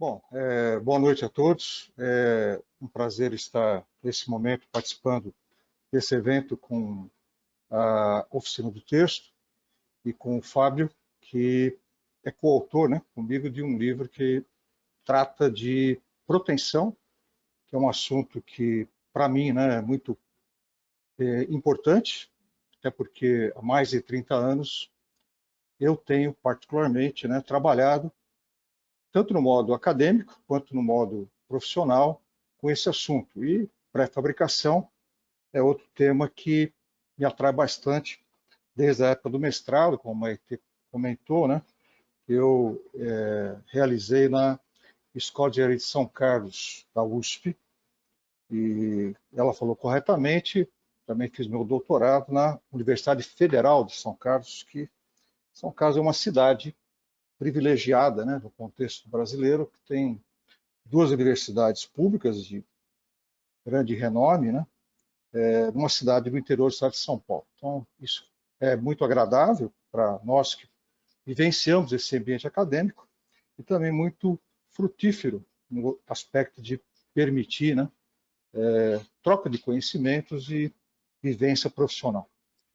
Bom, boa noite a todos. É um prazer estar nesse momento participando desse evento com a Oficina do Texto e com o Fábio, que é coautor, né, comigo, de um livro que trata de proteção, que é um assunto que, para mim, né, é muito importante, até porque há mais de 30 anos eu tenho, particularmente, né, trabalhado tanto no modo acadêmico quanto no modo profissional com esse assunto. E pré-fabricação é outro tema que me atrai bastante desde a época do mestrado, como a Maite comentou, né? Eu realizei na Escola de Engenharia de São Carlos, da USP, e ela falou corretamente. Também fiz meu doutorado na Universidade Federal de São Carlos, que São Carlos é uma cidade privilegiada, né, no contexto brasileiro, que tem duas universidades públicas de grande renome, né, numa cidade do interior do estado de São Paulo. Então, isso é muito agradável para nós que vivenciamos esse ambiente acadêmico e também muito frutífero no aspecto de permitir, né, troca de conhecimentos e vivência profissional.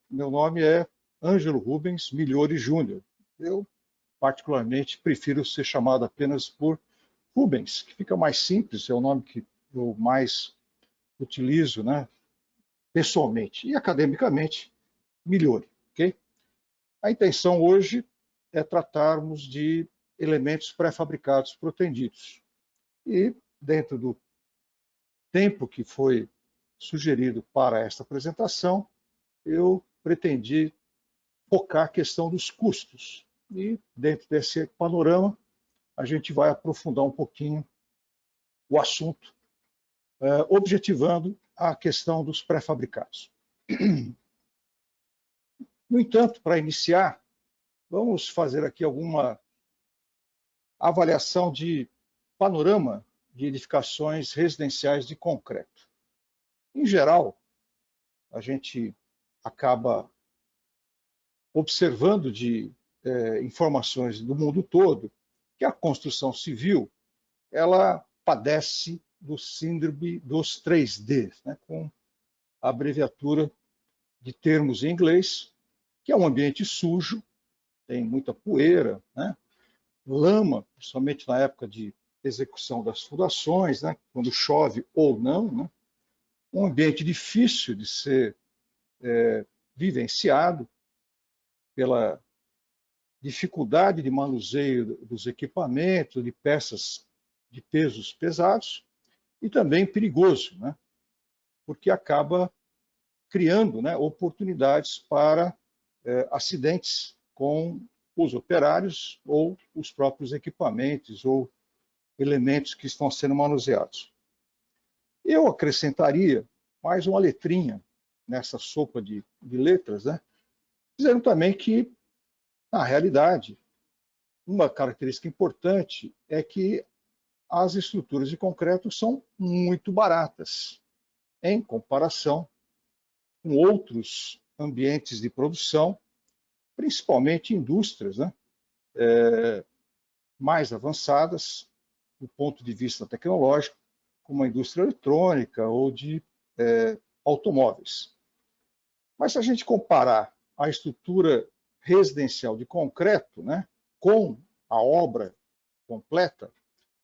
Meu nome é Ângelo Rubens Migliori Júnior. Eu, particularmente, prefiro ser chamado apenas por Rubens, que fica mais simples, é o nome que eu mais utilizo, né, pessoalmente. E academicamente, Migliori. Okay? A intenção hoje é tratarmos de elementos pré-fabricados protendidos. E, dentro do tempo que foi sugerido para esta apresentação, eu pretendi focar a questão dos custos. E, dentro desse panorama, a gente vai aprofundar um pouquinho o assunto, objetivando a questão dos pré-fabricados. No entanto, para iniciar, vamos fazer aqui alguma avaliação de panorama de edificações residenciais de concreto. Em geral, a gente acaba observando de informações do mundo todo que a construção civil ela padece do síndrome dos 3D, né, com a abreviatura de termos em inglês, que é um ambiente sujo, tem muita poeira, né, lama, principalmente na época de execução das fundações, né, quando chove ou não, né, um ambiente difícil de ser vivenciado pela dificuldade de manuseio dos equipamentos, de peças de pesos pesados, e também perigoso, né, porque acaba criando, né, oportunidades para acidentes com os operários ou os próprios equipamentos ou elementos que estão sendo manuseados. Eu acrescentaria mais uma letrinha nessa sopa de letras, né, dizendo também que, na realidade, uma característica importante é que as estruturas de concreto são muito baratas em comparação com outros ambientes de produção, principalmente indústrias, né, mais avançadas do ponto de vista tecnológico, como a indústria eletrônica ou de automóveis. Mas se a gente comparar a estrutura residencial de concreto, né, com a obra completa,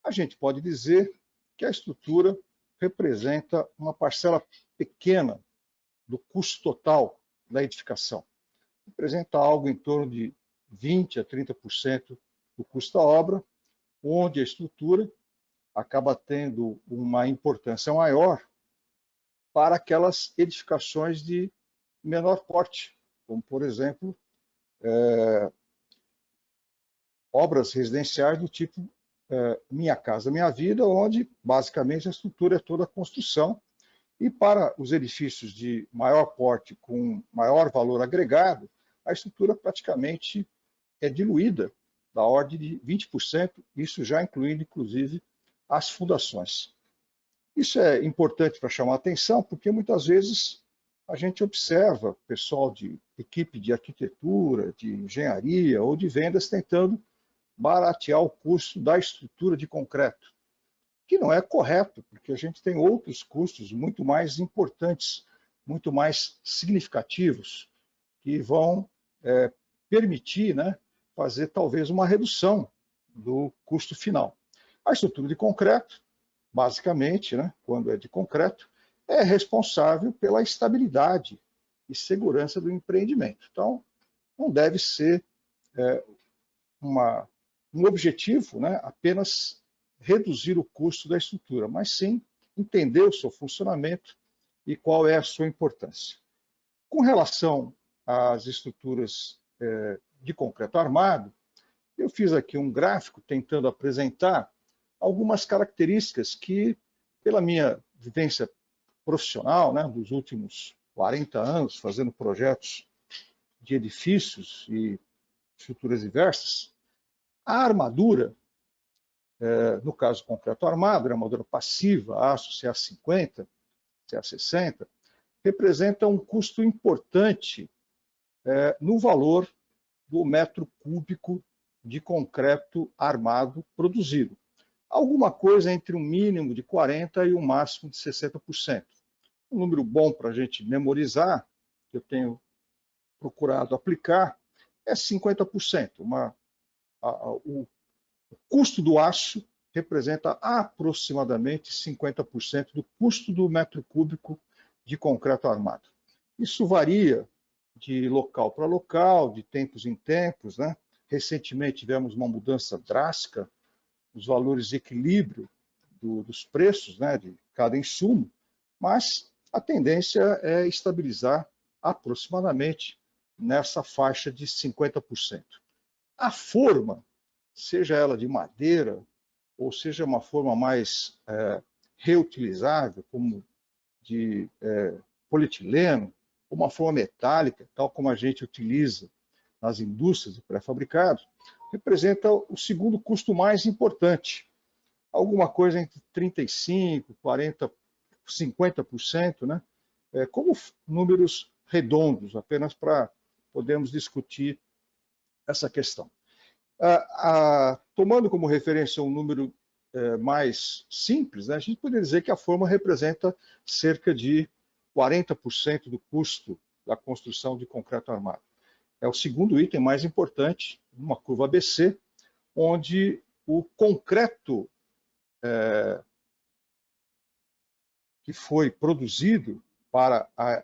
a gente pode dizer que a estrutura representa uma parcela pequena do custo total da edificação. Representa algo em torno de 20% a 30% do custo da obra, onde a estrutura acaba tendo uma importância maior para aquelas edificações de menor porte, como, por exemplo, obras residenciais do tipo Minha Casa Minha Vida, onde basicamente a estrutura é toda a construção, e para os edifícios de maior porte, com maior valor agregado, a estrutura praticamente é diluída, da ordem de 20%, isso já incluindo, inclusive, as fundações. Isso é importante para chamar a atenção, porque muitas vezes a gente observa pessoal de equipe de arquitetura, de engenharia ou de vendas tentando baratear o custo da estrutura de concreto, que não é correto, porque a gente tem outros custos muito mais importantes, muito mais significativos, que vão permitir, né, fazer talvez uma redução do custo final. A estrutura de concreto, basicamente, né, quando é de concreto, é responsável pela estabilidade e segurança do empreendimento. Então, não deve ser um objetivo, né, apenas reduzir o custo da estrutura, mas sim entender o seu funcionamento e qual é a sua importância. Com relação às estruturas de concreto armado, eu fiz aqui um gráfico tentando apresentar algumas características que, pela minha vivência profissional, né, dos últimos 40 anos, fazendo projetos de edifícios e estruturas diversas, a armadura, no caso concreto armado, a armadura passiva, aço CA50, CA60, representa um custo importante no valor do metro cúbico de concreto armado produzido. Alguma coisa entre um mínimo de 40% e um máximo de 60%. Um número bom para a gente memorizar, que eu tenho procurado aplicar, é 50%. O custo do aço representa aproximadamente 50% do custo do metro cúbico de concreto armado. Isso varia de local para local, de tempos em tempos, né? Recentemente tivemos uma mudança drástica nos valores de equilíbrio dos preços, né, de cada insumo, mas a tendência é estabilizar aproximadamente nessa faixa de 50%. A forma, seja ela de madeira, ou seja uma forma mais reutilizável, como de polietileno, uma forma metálica, tal como a gente utiliza nas indústrias de pré-fabricados, representa o segundo custo mais importante. Alguma coisa entre 35%, 40%, 50%, né? Como números redondos, apenas para podermos discutir essa questão. Tomando como referência um número mais simples, né, a gente poderia dizer que a forma representa cerca de 40% do custo da construção de concreto armado. É o segundo item mais importante, uma curva ABC, onde o concreto que foi produzido para a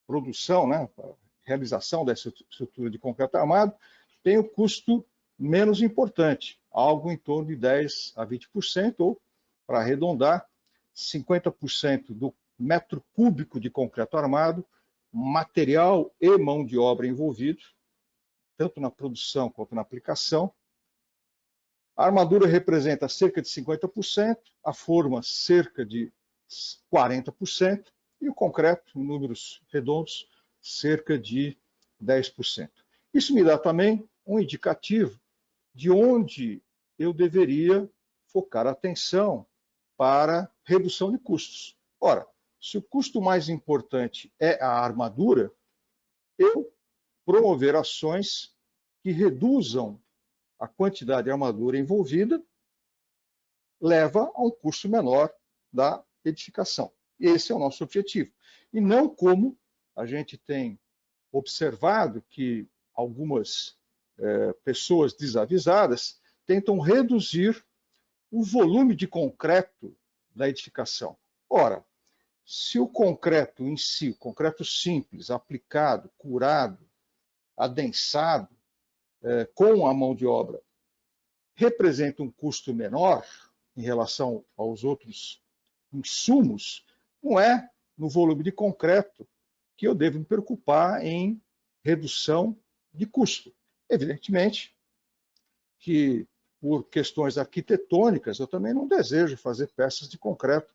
produção, né, para a realização dessa estrutura de concreto armado, tem o custo menos importante, algo em torno de 10% a 20%, ou, para arredondar, 50% do metro cúbico de concreto armado, material e mão de obra envolvidos, tanto na produção quanto na aplicação. A armadura representa cerca de 50%, a forma cerca de 40%, e o concreto, em números redondos, cerca de 10%. Isso me dá também um indicativo de onde eu deveria focar a atenção para redução de custos. Ora, se o custo mais importante é a armadura, eu promover ações que reduzam a quantidade de armadura envolvida leva a um custo menor da edificação. Esse é o nosso objetivo. E não como a gente tem observado que algumas pessoas desavisadas tentam reduzir o volume de concreto da edificação. Ora, se o concreto em si, o concreto simples, aplicado, curado, adensado, com a mão de obra, representa um custo menor em relação aos outros insumos, não é no volume de concreto que eu devo me preocupar em redução de custo. Evidentemente que, por questões arquitetônicas, eu também não desejo fazer peças de concreto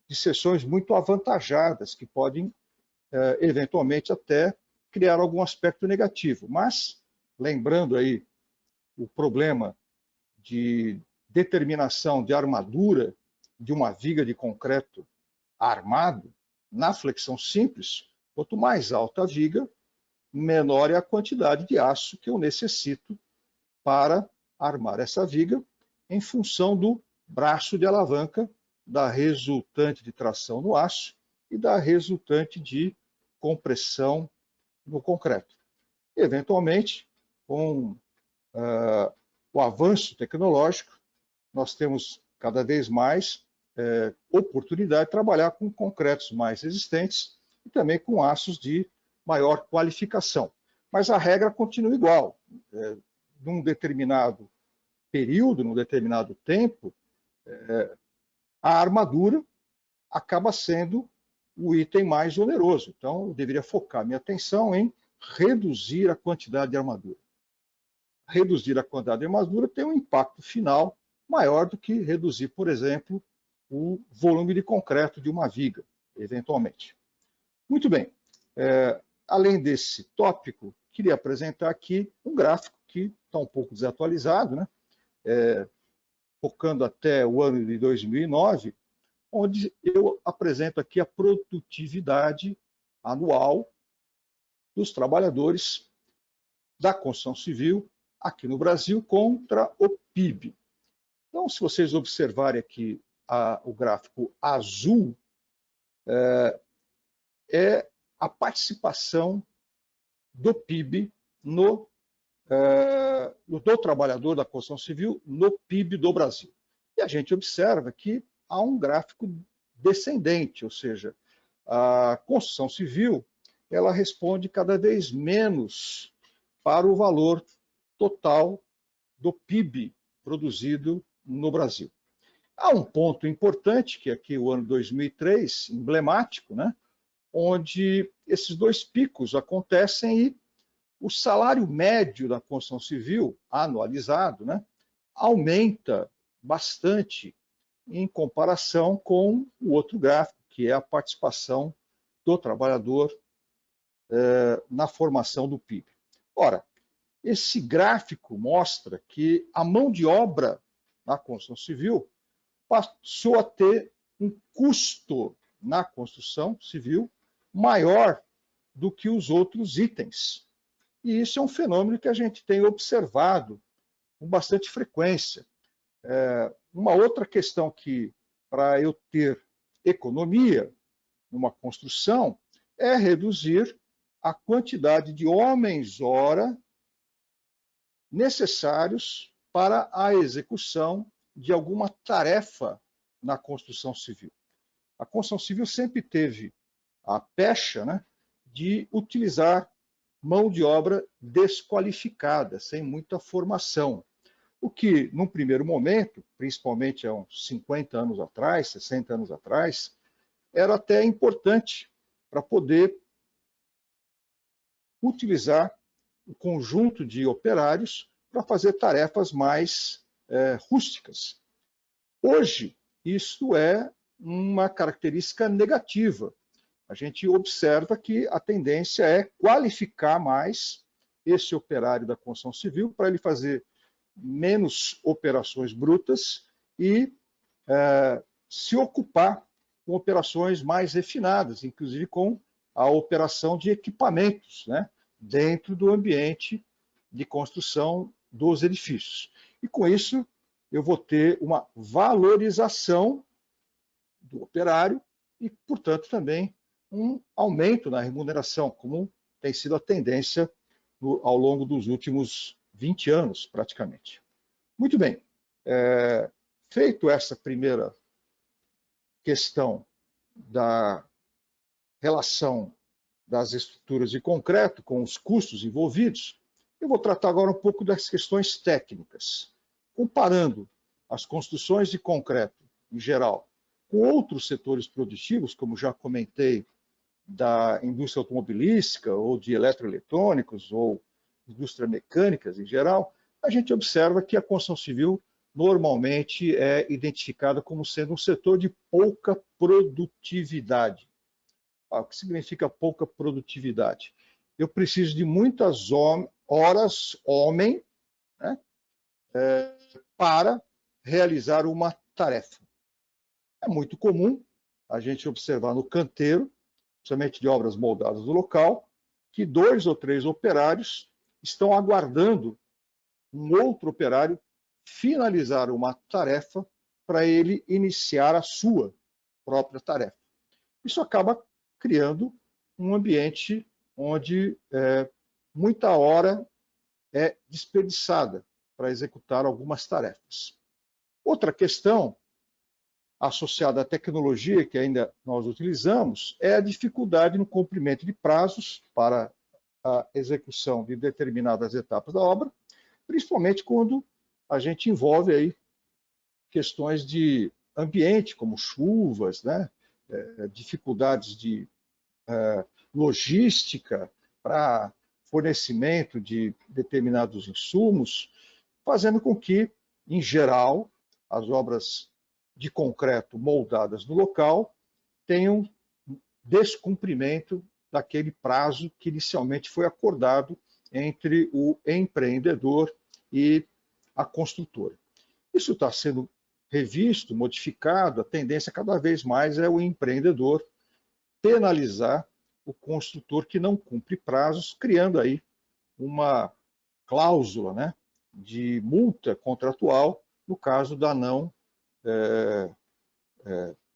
de seções muito avantajadas, que podem, eventualmente, até criar algum aspecto negativo. Mas, lembrando aí o problema de determinação de armadura de uma viga de concreto armado, na flexão simples, quanto mais alta a viga, menor é a quantidade de aço que eu necessito para armar essa viga em função do braço de alavanca, da resultante de tração no aço e da resultante de compressão no concreto. Eventualmente, com o avanço tecnológico, nós temos cada vez mais oportunidade de trabalhar com concretos mais resistentes e também com aços de maior qualificação. Mas a regra continua igual. Num determinado período, num determinado tempo, a armadura acaba sendo o item mais oneroso. Então, eu deveria focar minha atenção em reduzir a quantidade de armadura. Reduzir a quantidade de armadura tem um impacto final maior do que reduzir, por exemplo, o volume de concreto de uma viga, eventualmente. Muito bem. Além desse tópico, queria apresentar aqui um gráfico que está um pouco desatualizado, né? Focando até o ano de 2009, onde eu apresento aqui a produtividade anual dos trabalhadores da construção civil aqui no Brasil contra o PIB. Então, se vocês observarem aqui o gráfico azul, é a participação do PIB do trabalhador da construção civil no PIB do Brasil. E a gente observa que há um gráfico descendente, ou seja, a construção civil ela responde cada vez menos para o valor total do PIB produzido no Brasil. Há um ponto importante, que é aqui o ano 2003, emblemático, né, onde esses dois picos acontecem e o salário médio da construção civil, anualizado, né, aumenta bastante em comparação com o outro gráfico, que é a participação do trabalhador na formação do PIB. Ora, esse gráfico mostra que a mão de obra na construção civil passou a ter um custo na construção civil maior do que os outros itens. E isso é um fenômeno que a gente tem observado com bastante frequência. Uma outra questão que, para eu ter economia numa construção, é reduzir a quantidade de homens-hora necessários para a execução de alguma tarefa na construção civil. A construção civil sempre teve a pecha, né, de utilizar mão de obra desqualificada, sem muita formação. O que, num primeiro momento, principalmente há uns 50 anos atrás, 60 anos atrás, era até importante para poder utilizar o conjunto de operários para fazer tarefas mais rústicas. Hoje, isso é uma característica negativa. A gente observa que a tendência é qualificar mais esse operário da construção civil para ele fazer menos operações brutas e se ocupar com operações mais refinadas, inclusive com a operação de equipamentos, né, dentro do ambiente de construção dos edifícios. E com isso, eu vou ter uma valorização do operário e, portanto, também um aumento na remuneração, como tem sido a tendência ao longo dos últimos 20 anos, praticamente. Muito bem. Feito essa primeira questão da relação das estruturas de concreto com os custos envolvidos, eu vou tratar agora um pouco das questões técnicas, comparando as construções de concreto, em geral, com outros setores produtivos, como já comentei, da indústria automobilística, ou de eletroeletrônicos, ou indústria mecânicas em geral, a gente observa que a construção civil normalmente é identificada como sendo um setor de pouca produtividade. O que significa pouca produtividade? Eu preciso de muitas horas homem, né, para realizar uma tarefa. É muito comum a gente observar no canteiro, principalmente de obras moldadas do local, que 2 ou 3 operários estão aguardando um outro operário finalizar uma tarefa para ele iniciar a sua própria tarefa. Isso acaba criando um ambiente onde muita hora é desperdiçada para executar algumas tarefas. Outra questão associada à tecnologia que ainda nós utilizamos é a dificuldade no cumprimento de prazos para a execução de determinadas etapas da obra, principalmente quando a gente envolve aí questões de ambiente, como chuvas, né? Dificuldades de logística para fornecimento de determinados insumos, fazendo com que, em geral, as obras de concreto moldadas no local tenham descumprimento daquele prazo que inicialmente foi acordado entre o empreendedor e a construtora. Isso está sendo revisto, modificado, a tendência cada vez mais é o empreendedor penalizar o construtor que não cumpre prazos, criando aí uma cláusula, né, de multa contratual no caso da não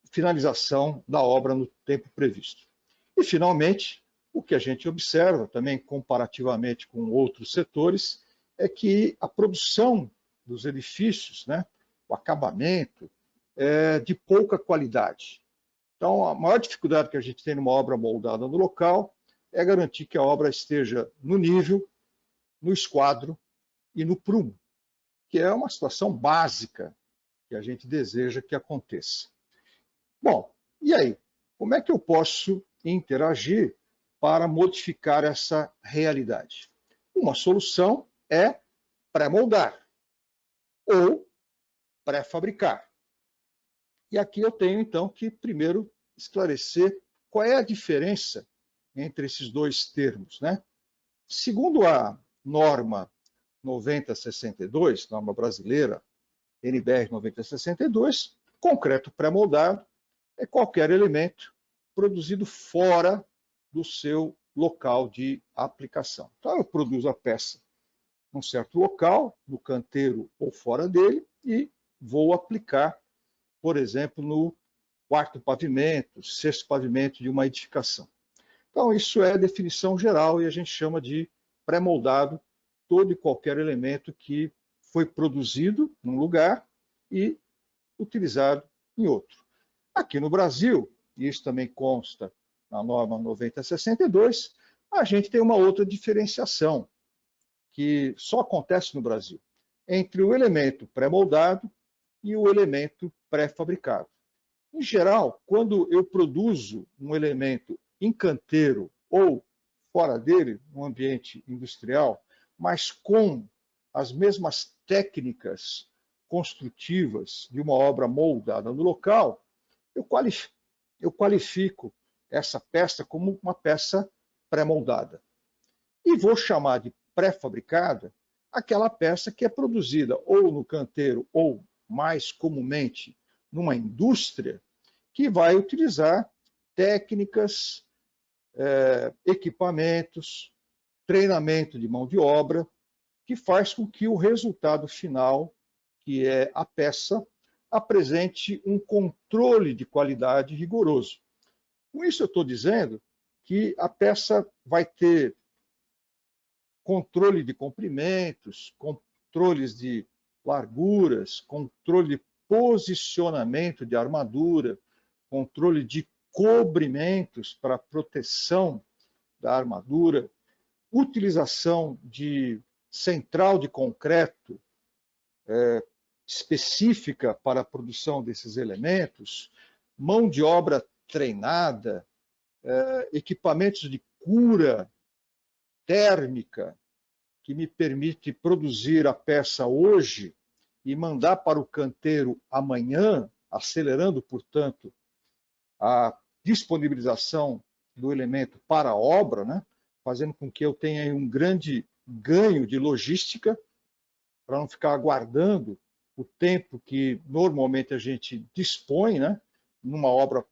finalização da obra no tempo previsto. E, finalmente, o que a gente observa, também comparativamente com outros setores, é que a produção dos edifícios, né, o acabamento, é de pouca qualidade. Então, a maior dificuldade que a gente tem numa obra moldada no local é garantir que a obra esteja no nível, no esquadro e no prumo, que é uma situação básica que a gente deseja que aconteça. Bom, e aí? Como é que eu posso interagir para modificar essa realidade? Uma solução é pré-moldar ou pré-fabricar. E aqui eu tenho, então, que primeiro esclarecer qual é a diferença entre esses dois termos, né? Segundo a norma 9062, norma brasileira, NBR 9062, concreto pré-moldado é qualquer elemento produzido fora do seu local de aplicação. Então, eu produzo a peça num certo local, no canteiro ou fora dele, e vou aplicar, por exemplo, no quarto pavimento, sexto pavimento de uma edificação. Então, isso é a definição geral e a gente chama de pré-moldado todo e qualquer elemento que foi produzido num lugar e utilizado em outro. Aqui no Brasil, e isso também consta na norma 9062, a gente tem uma outra diferenciação, que só acontece no Brasil, entre o elemento pré-moldado e o elemento pré-fabricado. Em geral, quando eu produzo um elemento em canteiro ou fora dele, no ambiente industrial, mas com as mesmas técnicas construtivas de uma obra moldada no local, eu qualifico essa peça como uma peça pré-moldada. E vou chamar de pré-fabricada aquela peça que é produzida ou no canteiro ou, mais comumente, numa indústria que vai utilizar técnicas, equipamentos, treinamento de mão de obra, que faz com que o resultado final, que é a peça, apresente um controle de qualidade rigoroso. Com isso eu estou dizendo que a peça vai ter controle de comprimentos, controles de larguras, controle de posicionamento de armadura, controle de cobrimentos para proteção da armadura, utilização de central de concreto específica para a produção desses elementos, mão de obra treinada, equipamentos de cura térmica, que me permite produzir a peça hoje e mandar para o canteiro amanhã, acelerando, portanto, a disponibilização do elemento para a obra, né? Fazendo com que eu tenha um grande ganho de logística, para não ficar aguardando o tempo que normalmente a gente dispõe, né, numa obra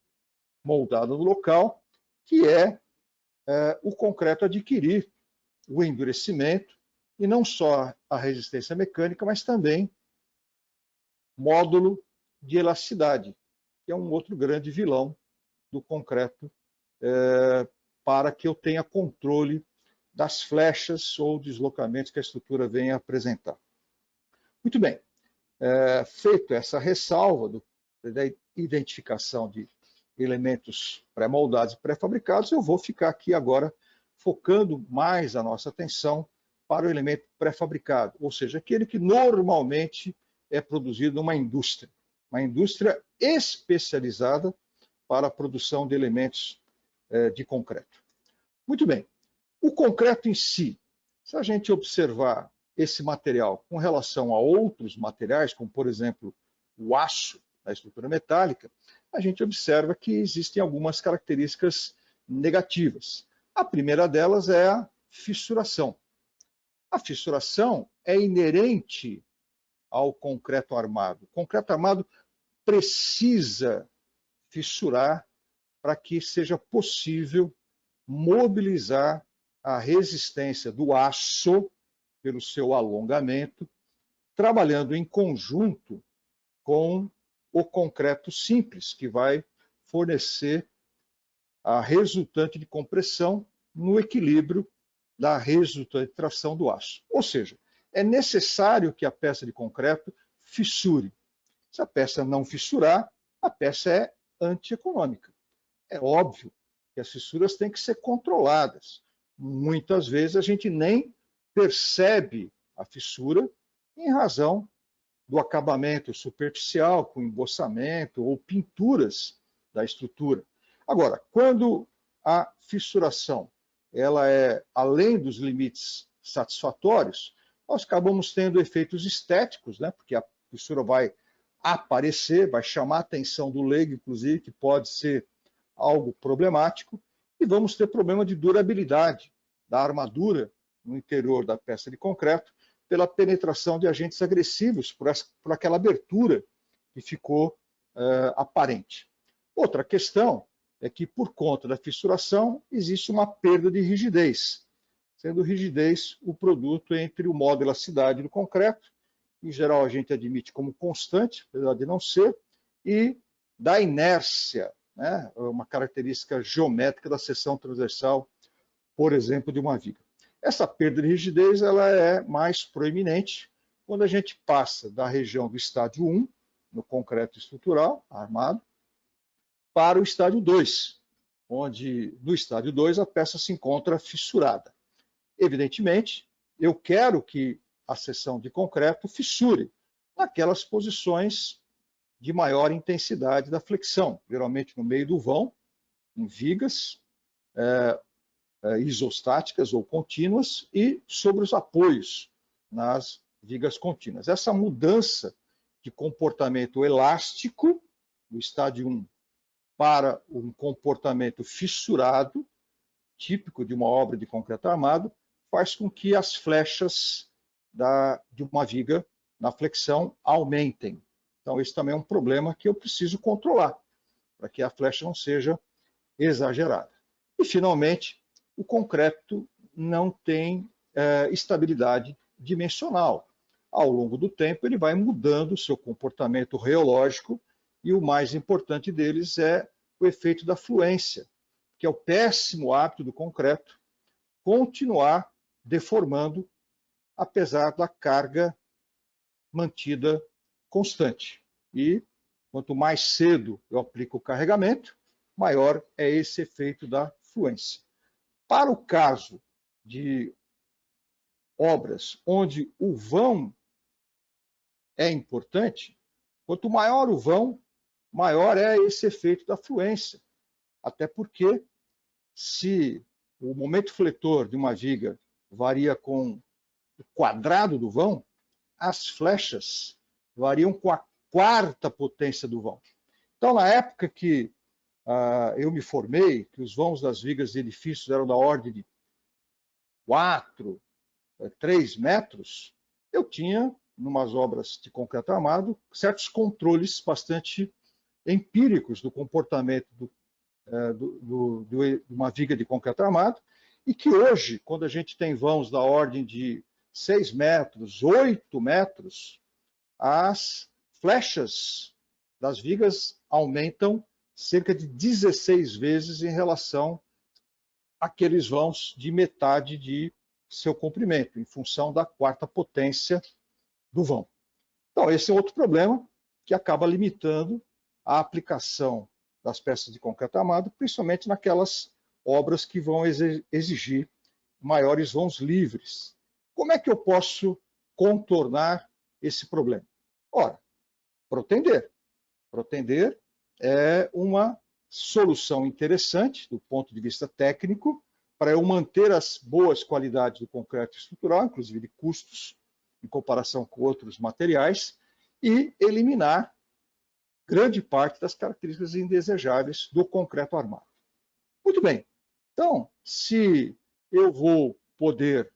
moldada no local, que é o concreto adquirir o endurecimento, e não só a resistência mecânica, mas também módulo de elasticidade, que é um outro grande vilão do concreto, para que eu tenha controle das flechas ou deslocamentos que a estrutura venha a apresentar. Muito bem, feito essa ressalva da identificação de elementos pré-moldados e pré-fabricados, eu vou ficar aqui agora focando mais a nossa atenção para o elemento pré-fabricado, ou seja, aquele que normalmente é produzido numa indústria, uma indústria especializada para a produção de elementos de concreto. Muito bem, o concreto em si, se a gente observar esse material com relação a outros materiais, como por exemplo o aço da estrutura metálica, a gente observa que existem algumas características negativas. A primeira delas é a fissuração. A fissuração é inerente ao concreto armado. O concreto armado precisa fissurar para que seja possível mobilizar a resistência do aço pelo seu alongamento, trabalhando em conjunto com o concreto simples, que vai fornecer a resultante de compressão no equilíbrio da resultante de tração do aço. Ou seja, é necessário que a peça de concreto fissure. Se a peça não fissurar, a peça é antieconômica. É óbvio que as fissuras têm que ser controladas. Muitas vezes a gente nem percebe a fissura em razão do acabamento superficial, com embolsamento ou pinturas da estrutura. Agora, quando a fissuração ela é além dos limites satisfatórios, nós acabamos tendo efeitos estéticos, né? Porque a fissura vai aparecer, vai chamar a atenção do leigo, inclusive, que pode ser algo problemático, e vamos ter problema de durabilidade da armadura no interior da peça de concreto, pela penetração de agentes agressivos por aquela abertura que ficou aparente. Outra questão é que, por conta da fissuração, existe uma perda de rigidez, sendo rigidez o produto entre o modo e elasticidade do concreto, em geral a gente admite como constante, apesar de não ser, e da inércia, né, uma característica geométrica da seção transversal, por exemplo, de uma viga. Essa perda de rigidez ela é mais proeminente quando a gente passa da região do estádio 1, no concreto estrutural, armado, para o estádio 2, onde no estádio 2 a peça se encontra fissurada. Evidentemente, eu quero que a seção de concreto fissure naquelas posições de maior intensidade da flexão, geralmente no meio do vão, em vigas isostáticas ou contínuas e sobre os apoios nas vigas contínuas. Essa mudança de comportamento elástico do estádio 1 para um comportamento fissurado, típico de uma obra de concreto armado, faz com que as flechas de uma viga na flexão aumentem. Então, esse também é um problema que eu preciso controlar, para que a flecha não seja exagerada. E, finalmente, o concreto não tem estabilidade dimensional. Ao longo do tempo, ele vai mudando o seu comportamento reológico e o mais importante deles é o efeito da fluência, que é o péssimo hábito do concreto continuar deformando, apesar da carga mantida constante. E quanto mais cedo eu aplico o carregamento, maior é esse efeito da fluência. Para o caso de obras onde o vão é importante, quanto maior o vão, maior é esse efeito da fluência. Até porque, se o momento fletor de uma viga varia com o quadrado do vão, as flechas variam com a quarta potência do vão. Então, na época que eu me formei, que os vãos das vigas de edifícios eram da ordem de 4, 3 metros, eu tinha, numas obras de concreto armado, certos controles bastante empíricos do comportamento de uma viga de concreto armado, e que hoje, quando a gente tem vãos da ordem de 6 metros, 8 metros, as flechas das vigas aumentam cerca de 16 vezes em relação àqueles vãos de metade de seu comprimento, em função da quarta potência do vão. Então, esse é outro problema que acaba limitando a aplicação das peças de concreto armado, principalmente naquelas obras que vão exigir maiores vãos livres. Como é que eu posso contornar esse problema? Ora, protender. Protender é uma solução interessante do ponto de vista técnico para eu manter as boas qualidades do concreto estrutural, inclusive de custos em comparação com outros materiais, e eliminar grande parte das características indesejáveis do concreto armado. Muito bem. Então, se eu vou poder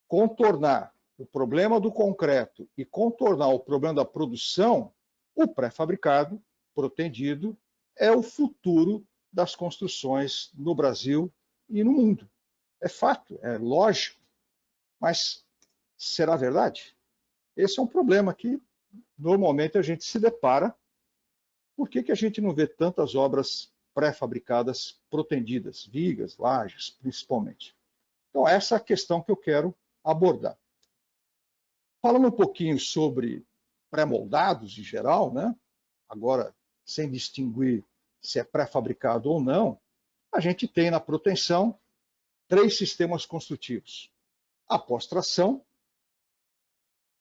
contornar o problema do concreto e contornar o problema da produção, o pré-fabricado, protendido, é o futuro das construções no Brasil e no mundo. É fato, é lógico, mas será verdade? Esse é um problema que normalmente a gente se depara. Por que a gente não vê tantas obras pré-fabricadas protendidas, vigas, lajes, principalmente? Então, essa é a questão que eu quero abordar. Falando um pouquinho sobre pré-moldados em geral, né? Agora, sem distinguir se é pré-fabricado ou não, a gente tem na proteção 3 sistemas construtivos. A pós-tração,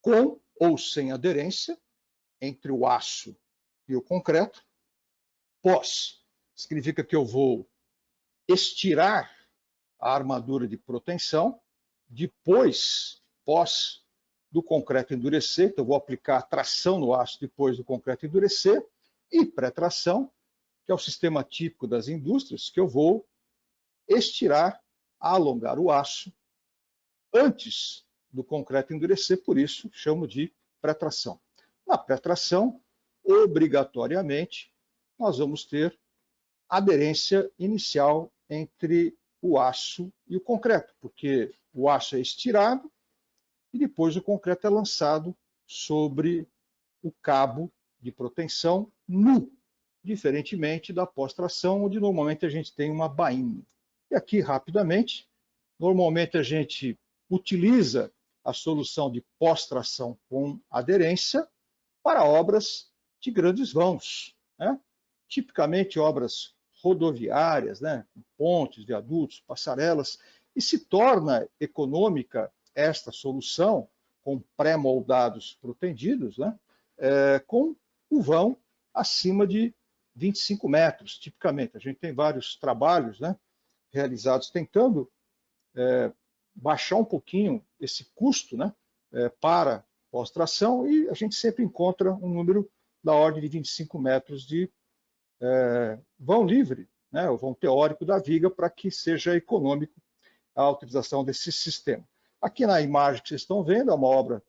com ou sem aderência entre o aço e o concreto. Pós significa que eu vou estirar a armadura de proteção, depois, pós do concreto endurecer, então eu vou aplicar tração no aço depois do concreto endurecer, e pré-tração, que é o sistema típico das indústrias, que eu vou estirar, alongar o aço antes do concreto endurecer, por isso chamo de pré-tração. Na pré-tração, obrigatoriamente, nós vamos ter aderência inicial entre o aço e o concreto, porque o aço é estirado e depois o concreto é lançado sobre o cabo de proteção nu, diferentemente da pós-tração, onde normalmente a gente tem uma bainha. E aqui, rapidamente, normalmente a gente utiliza a solução de pós-tração com aderência para obras de grandes vãos, né? Tipicamente obras rodoviárias, né? Pontes, viadutos, passarelas, e se torna econômica esta solução com pré-moldados protendidos, né? Com o vão acima de 25 metros, tipicamente. A gente tem vários trabalhos, né, realizados tentando baixar um pouquinho esse custo, né, para pós-tração, e a gente sempre encontra um número da ordem de 25 metros de vão livre, né, o vão teórico da viga, para que seja econômico a utilização desse sistema. Aqui na imagem que vocês estão vendo, é uma obra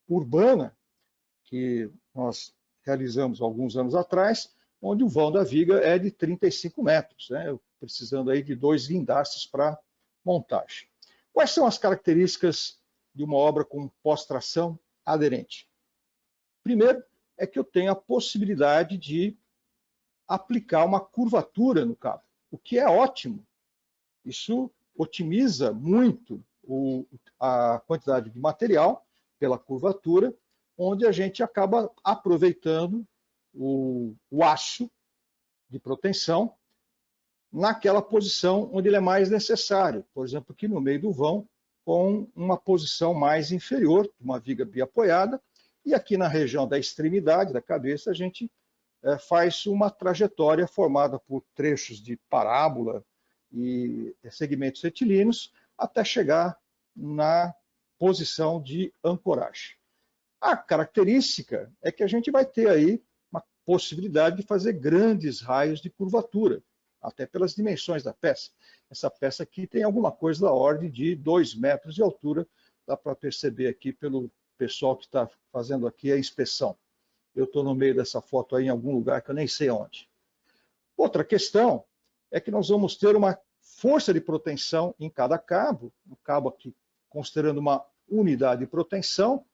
urbana que nós realizamos alguns anos atrás, onde o vão da viga é de 35 metros, né, precisando aí de 2 guindastes para montagem. Quais são as características de uma obra com pós-tração aderente? Primeiro, é que eu tenho a possibilidade de aplicar uma curvatura no cabo, o que é ótimo. Isso otimiza muito a quantidade de material pela curvatura, onde a gente acaba aproveitando o aço de proteção naquela posição onde ele é mais necessário. Por exemplo, aqui no meio do vão, com uma posição mais inferior, uma viga biapoiada, e aqui na região da extremidade da cabeça a gente faz uma trajetória formada por trechos de parábola e segmentos retilíneos até chegar na posição de ancoragem. A característica é que a gente vai ter aí uma possibilidade de fazer grandes raios de curvatura, até pelas dimensões da peça. Essa peça aqui tem alguma coisa da ordem de 2 metros de altura, dá para perceber aqui pelo pessoal que está fazendo aqui a inspeção. Eu estou no meio dessa foto aí em algum lugar que eu nem sei onde. Outra questão é que nós vamos ter uma força de proteção em cada cabo, o cabo aqui considerando uma unidade de proteção,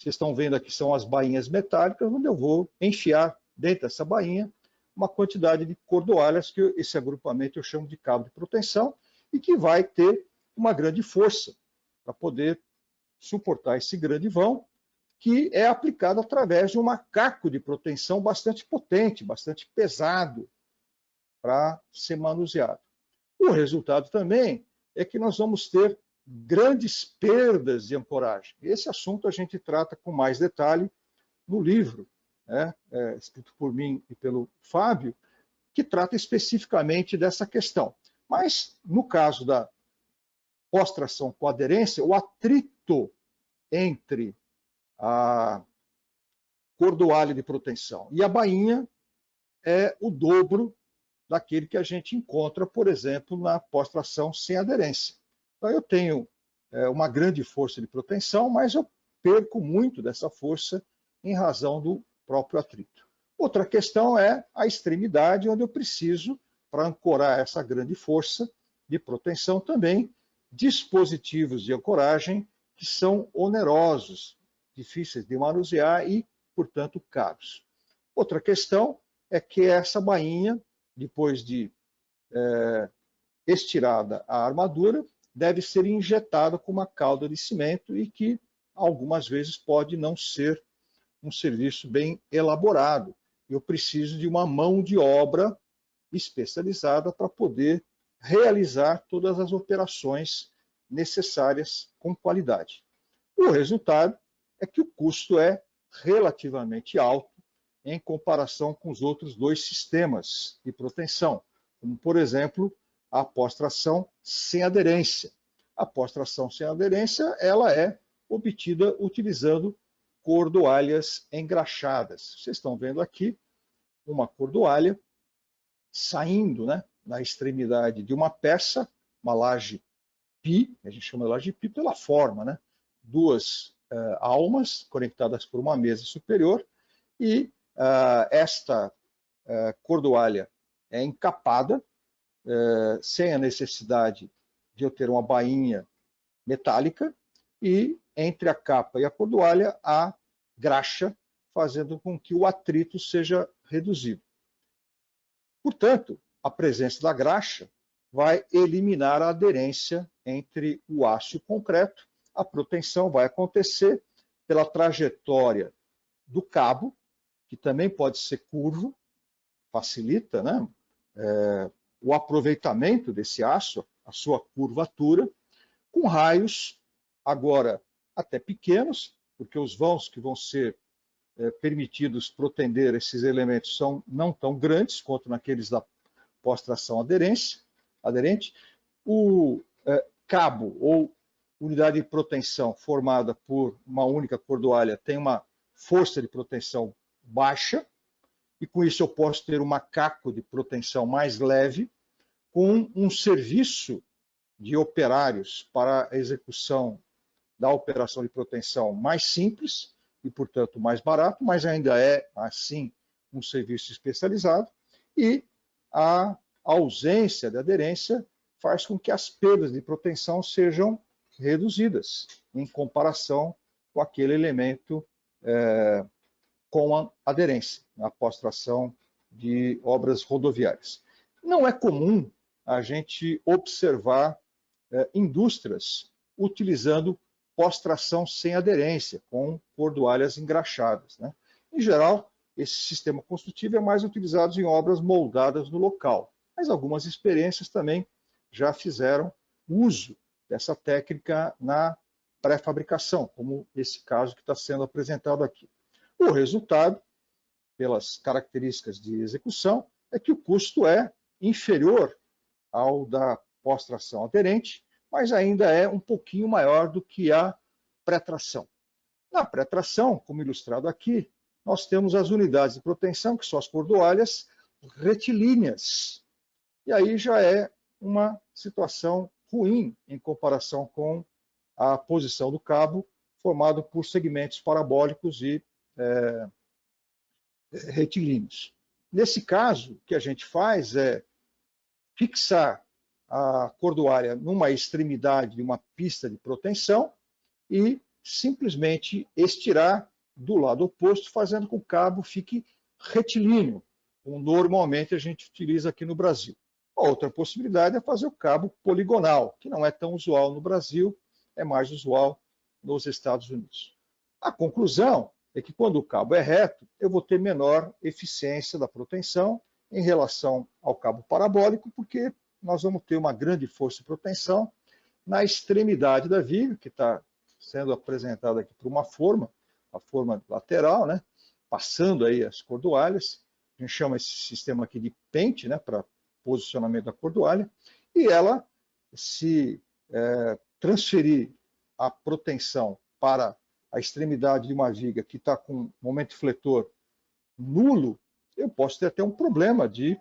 vocês estão vendo aqui são as bainhas metálicas, onde eu vou enfiar dentro dessa bainha uma quantidade de cordoalhas, que esse agrupamento eu chamo de cabo de proteção, e que vai ter uma grande força para poder suportar esse grande vão, que é aplicado através de um macaco de proteção bastante potente, bastante pesado, para ser manuseado. O resultado também é que nós vamos ter grandes perdas de ancoragem. Esse assunto a gente trata com mais detalhe no livro, né, escrito por mim e pelo Fábio, que trata especificamente dessa questão. Mas, no caso da pós-tração com aderência, o atrito entre a cordoalha de proteção e a bainha é o dobro daquele que a gente encontra, por exemplo, na pós-tração sem aderência. Então, eu tenho uma grande força de proteção, mas eu perco muito dessa força em razão do próprio atrito. Outra questão é a extremidade, onde eu preciso, para ancorar essa grande força de proteção também, dispositivos de ancoragem que são onerosos, difíceis de manusear e, portanto, caros. Outra questão é que essa bainha, depois de estirada a armadura, deve ser injetada com uma calda de cimento e que algumas vezes pode não ser um serviço bem elaborado. Eu preciso de uma mão de obra especializada para poder realizar todas as operações necessárias com qualidade. O resultado é que o custo é relativamente alto em comparação com os outros dois sistemas de proteção, como, por exemplo, a pós-tração sem aderência. A pós-tração sem aderência ela é obtida utilizando cordoalhas engraxadas. Vocês estão vendo aqui uma cordoalha saindo, né, na extremidade de uma peça, uma laje pi, a gente chama de laje pi pela forma, né? Duas almas conectadas por uma mesa superior e esta cordoalha é encapada, sem a necessidade de eu ter uma bainha metálica, e entre a capa e a cordoalha há graxa, fazendo com que o atrito seja reduzido. Portanto, a presença da graxa vai eliminar a aderência entre o aço e o concreto. A proteção vai acontecer pela trajetória do cabo, que também pode ser curvo, facilita, né, o aproveitamento desse aço, a sua curvatura, com raios, agora até pequenos, porque os vãos que vão ser permitidos protender esses elementos são não tão grandes quanto naqueles da pós-tração aderente. O cabo ou unidade de proteção formada por uma única cordoalha tem uma força de proteção baixa, e com isso eu posso ter um macaco de proteção mais leve, com um serviço de operários para a execução da operação de proteção mais simples e, portanto, mais barato, mas ainda é, assim, um serviço especializado, e a ausência de aderência faz com que as perdas de proteção sejam reduzidas em comparação com aquele elemento com a aderência, na pós-tração de obras rodoviárias. Não é comum a gente observar indústrias utilizando pós-tração sem aderência, com cordoalhas engraxadas, né? Em geral, esse sistema construtivo é mais utilizado em obras moldadas no local, mas algumas experiências também já fizeram uso dessa técnica na pré-fabricação, como esse caso que está sendo apresentado aqui. O resultado, pelas características de execução, é que o custo é inferior ao da pós-tração aderente, mas ainda é um pouquinho maior do que a pré-tração. Na pré-tração, como ilustrado aqui, nós temos as unidades de proteção, que são as cordoalhas retilíneas. E aí já é uma situação ruim em comparação com a posição do cabo, formado por segmentos parabólicos e retilíneos. Nesse caso, o que a gente faz é fixar a cordoalha numa extremidade de uma pista de proteção e simplesmente estirar do lado oposto, fazendo com que o cabo fique retilíneo, como normalmente a gente utiliza aqui no Brasil. A outra possibilidade é fazer o cabo poligonal, que não é tão usual no Brasil, é mais usual nos Estados Unidos. A conclusão é que quando o cabo é reto, eu vou ter menor eficiência da proteção em relação ao cabo parabólico, porque nós vamos ter uma grande força de proteção na extremidade da viga, que está sendo apresentada aqui por uma forma, a forma lateral, né, passando aí as cordoalhas. A gente chama esse sistema aqui de pente, né, para posicionamento da cordoalha, e ela, se transferir a proteção para a extremidade de uma viga que está com momento fletor nulo, eu posso ter até um problema de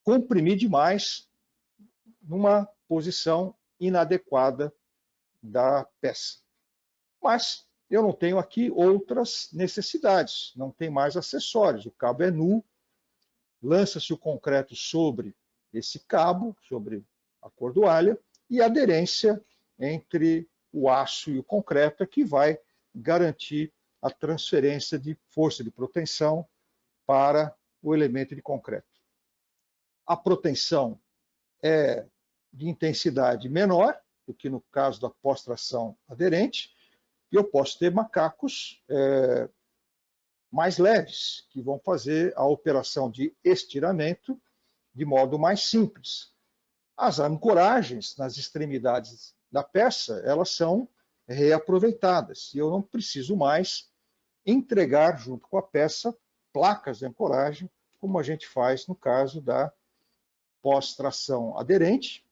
comprimir demais numa posição inadequada da peça. Mas eu não tenho aqui outras necessidades, não tem mais acessórios, o cabo é nu, lança-se o concreto sobre esse cabo, sobre a cordoalha, e a aderência entre o aço e o concreto é que vai garantir a transferência de força de proteção para o elemento de concreto. A proteção é de intensidade menor do que no caso da pós-tração aderente, e eu posso ter macacos mais leves, que vão fazer a operação de estiramento de modo mais simples. As ancoragens nas extremidades da peça, elas são reaproveitadas, e eu não preciso mais entregar junto com a peça placas de ancoragem, como a gente faz no caso da pós-tração aderente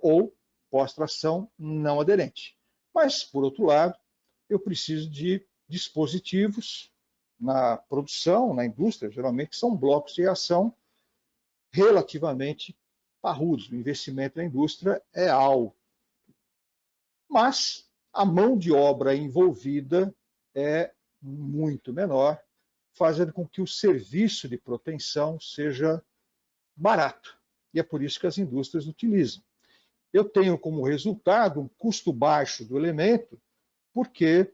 ou pós-tração não aderente. Mas, por outro lado, eu preciso de dispositivos na produção, na indústria, geralmente são blocos de reação relativamente parrudos. O investimento na indústria é alto. Mas a mão de obra envolvida é muito menor, fazendo com que o serviço de proteção seja barato. E é por isso que as indústrias utilizam. Eu tenho como resultado um custo baixo do elemento, porque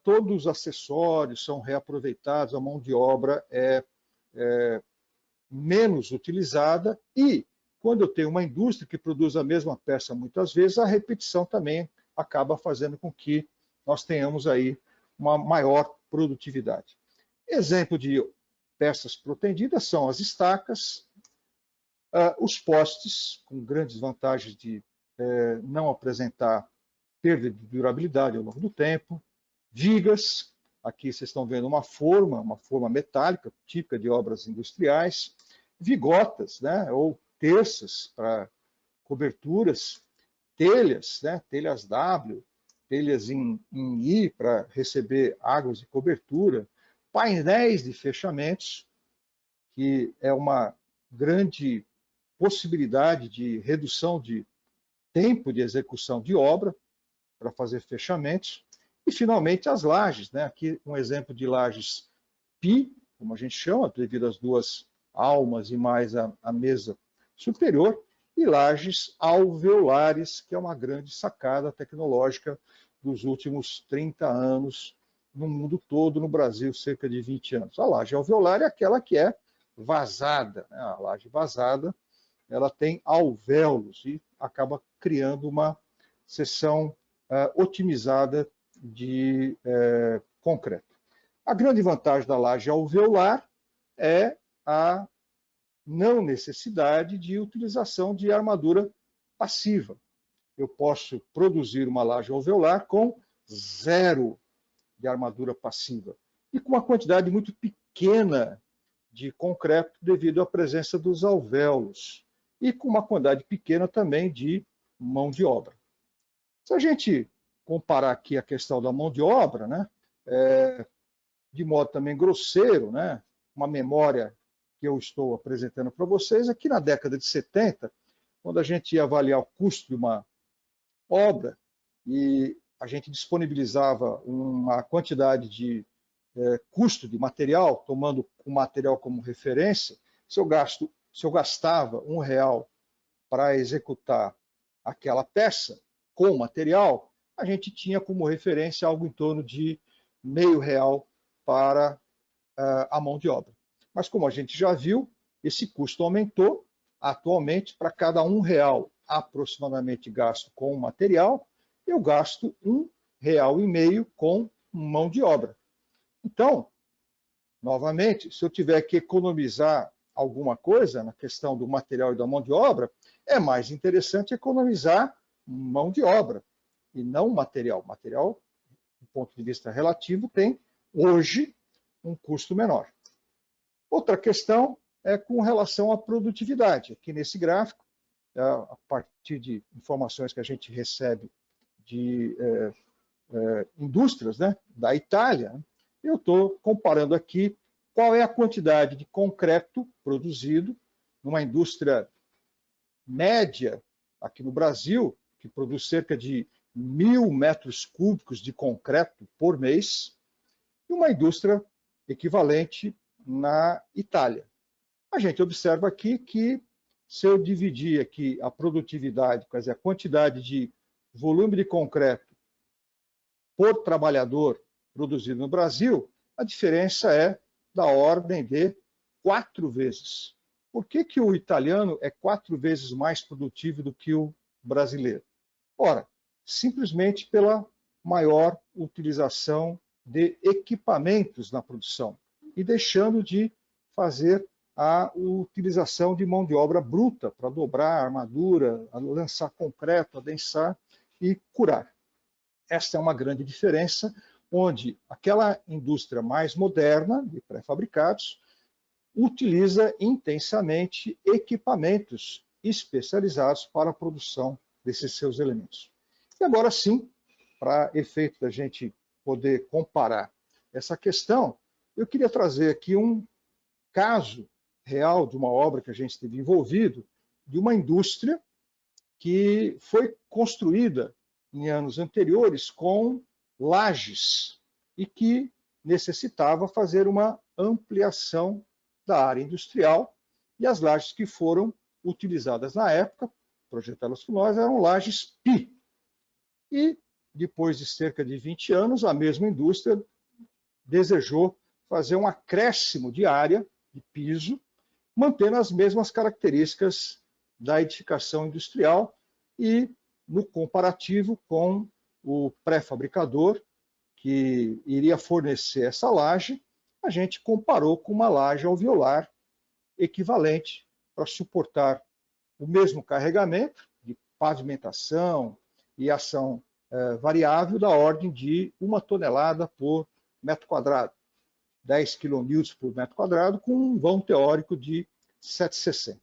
todos os acessórios são reaproveitados, a mão de obra é menos utilizada e, quando eu tenho uma indústria que produz a mesma peça muitas vezes, a repetição também acaba fazendo com que nós tenhamos aí uma maior produtividade. Exemplo de peças protendidas são as estacas, os postes, com grandes vantagens de não apresentar perda de durabilidade ao longo do tempo, vigas, aqui vocês estão vendo uma forma metálica, típica de obras industriais, vigotas, né, ou terças para coberturas, telhas, né, telhas W, telhas em I para receber águas de cobertura, painéis de fechamentos, que é uma grande possibilidade de redução de tempo de execução de obra para fazer fechamentos, e finalmente as lajes, né? Aqui um exemplo de lajes pi, como a gente chama, devido às duas almas e mais a mesa superior, e lajes alveolares, que é uma grande sacada tecnológica dos últimos 30 anos no mundo todo, no Brasil cerca de 20 anos. A laje alveolar é aquela que é vazada, né? A laje vazada, ela tem alvéolos e acaba criando uma seção otimizada de concreto. A grande vantagem da laje alveolar é a não necessidade de utilização de armadura passiva. Eu posso produzir uma laje alveolar com zero de armadura passiva e com uma quantidade muito pequena de concreto devido à presença dos alvéolos e com uma quantidade pequena também de mão de obra. Se a gente comparar aqui a questão da mão de obra, né, de modo também grosseiro, né, uma memória que eu estou apresentando para vocês, aqui na década de 70, quando a gente ia avaliar o custo de uma obra e a gente disponibilizava uma quantidade de custo de material, tomando o material como referência, se eu gastava R$1 para executar aquela peça com material, a gente tinha como referência algo em torno de R$0,5 para a mão de obra. Mas como a gente já viu, esse custo aumentou. Atualmente, para cada R$1 aproximadamente gasto com material, eu gasto R$1,5 com mão de obra. Então, novamente, se eu tiver que economizar alguma coisa na questão do material e da mão de obra, é mais interessante economizar mão de obra e não material. Material, do ponto de vista relativo, tem hoje um custo menor. Outra questão é com relação à produtividade. Aqui nesse gráfico, a partir de informações que a gente recebe de indústrias, né, da Itália, eu estou comparando aqui qual é a quantidade de concreto produzido numa indústria média aqui no Brasil, que produz cerca de 1.000 metros cúbicos de concreto por mês, e uma indústria equivalente na Itália. A gente observa aqui que, se eu dividir aqui a produtividade, quer dizer, a quantidade de volume de concreto por trabalhador produzido no Brasil, a diferença é da ordem de 4 vezes. Por que o italiano é 4 vezes mais produtivo do que o brasileiro? Ora, simplesmente pela maior utilização de equipamentos na produção e deixando de fazer a utilização de mão de obra bruta para dobrar a armadura, a lançar concreto, adensar e curar. Esta é uma grande diferença, onde aquela indústria mais moderna, de pré-fabricados, utiliza intensamente equipamentos especializados para a produção desses seus elementos. E agora sim, para efeito da gente poder comparar essa questão, eu queria trazer aqui um caso real de uma obra que a gente esteve envolvido, de uma indústria que foi construída em anos anteriores com lajes e que necessitava fazer uma ampliação da área industrial, e as lajes que foram utilizadas na época, projetadas por nós, eram lajes PI. E depois de cerca de 20 anos, a mesma indústria desejou fazer um acréscimo de área de piso, mantendo as mesmas características da edificação industrial e no comparativo com o pré-fabricador que iria fornecer essa laje, a gente comparou com uma laje alveolar equivalente para suportar o mesmo carregamento de pavimentação e ação variável da ordem de 1 tonelada por metro quadrado, 10 kN por metro quadrado, com um vão teórico de 760.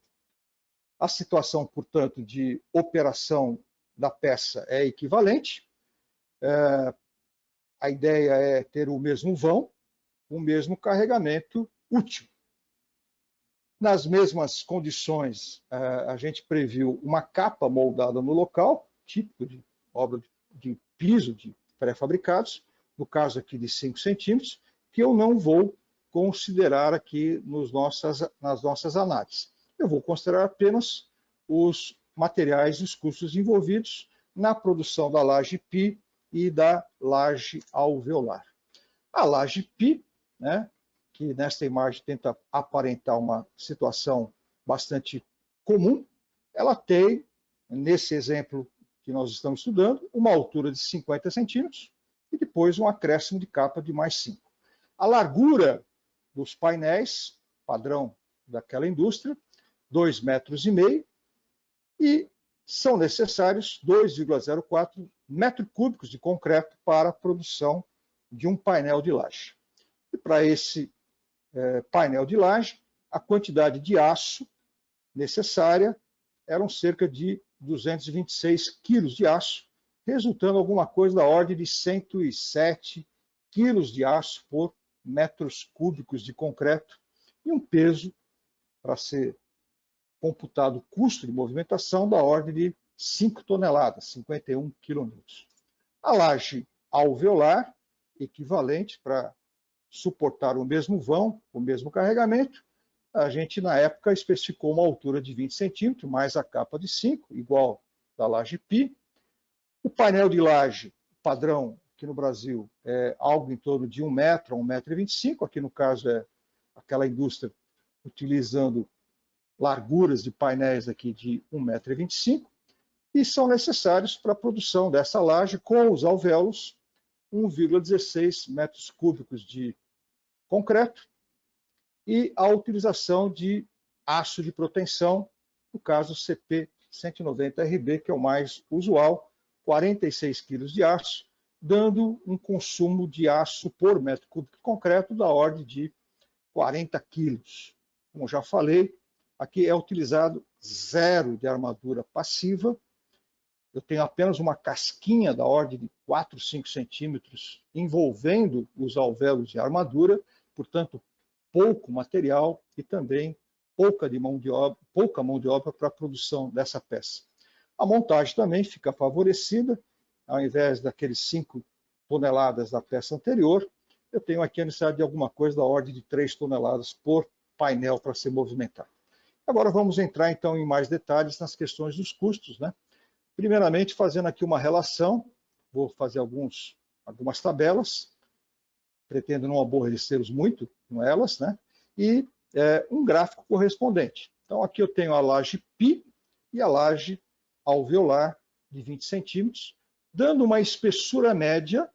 A situação, portanto, de operação da peça é equivalente. A ideia é ter o mesmo vão, o mesmo carregamento útil. Nas mesmas condições, a gente previu uma capa moldada no local, típico de obra de piso de pré-fabricados, no caso aqui de 5 centímetros, que eu não vou considerar aqui nas nossas análises. Eu vou considerar apenas os materiais e os custos envolvidos na produção da laje PI e da laje alveolar. A laje PI, né, que nesta imagem tenta aparentar uma situação bastante comum, ela tem, nesse exemplo que nós estamos estudando, uma altura de 50 centímetros e depois um acréscimo de capa de mais 5. A largura dos painéis, padrão daquela indústria, 2,5 metros, e são necessários 2,04 metros cúbicos de concreto para a produção de um painel de laje. E para esse painel de laje, a quantidade de aço necessária eram cerca de 226 quilos de aço, resultando alguma coisa da ordem de 107 quilos de aço por metros cúbicos de concreto e um peso, para ser computado o custo de movimentação, da ordem de 5 toneladas, 51 kN. A laje alveolar, equivalente para suportar o mesmo vão, o mesmo carregamento, a gente na época especificou uma altura de 20 centímetros, mais a capa de 5, igual da laje PI. O painel de laje padrão aqui no Brasil é algo em torno de 1 metro a 1,25 m, aqui no caso é aquela indústria utilizando larguras de painéis aqui de 1,25 m, e são necessários para a produção dessa laje com os alvéolos 1,16 metros cúbicos de concreto e a utilização de aço de proteção, no caso CP 190RB, que é o mais usual, 46 kg de aço, dando um consumo de aço por metro cúbico de concreto da ordem de 40 kg. Como já falei, aqui é utilizado zero de armadura passiva. Eu tenho apenas uma casquinha da ordem de 4, 5 centímetros envolvendo os alvéolos de armadura, portanto, pouco material e também pouca mão de obra para a produção dessa peça. A montagem também fica favorecida, ao invés daqueles 5 toneladas da peça anterior, eu tenho aqui a necessidade de alguma coisa da ordem de 3 toneladas por painel para ser movimentado. Agora vamos entrar então em mais detalhes nas questões dos custos, né? Primeiramente, fazendo aqui uma relação, vou fazer algumas tabelas, pretendo não aborrecê-los muito com elas, né? E um gráfico correspondente. Então, aqui eu tenho a laje pi e a laje alveolar de 20 centímetros, dando uma espessura média,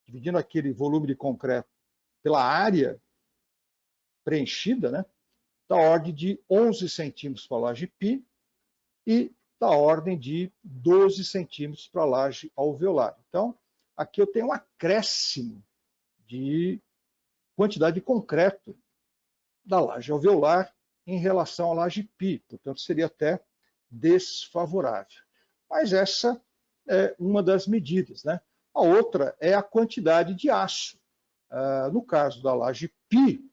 dividindo aquele volume de concreto pela área preenchida, né? Da ordem de 11 centímetros para a laje pi e da ordem de 12 centímetros para a laje alveolar. Então, aqui eu tenho um acréscimo de quantidade de concreto da laje alveolar em relação à laje pi, portanto, seria até desfavorável. Mas essa é uma das medidas, né? A outra é a quantidade de aço. No caso da laje pi,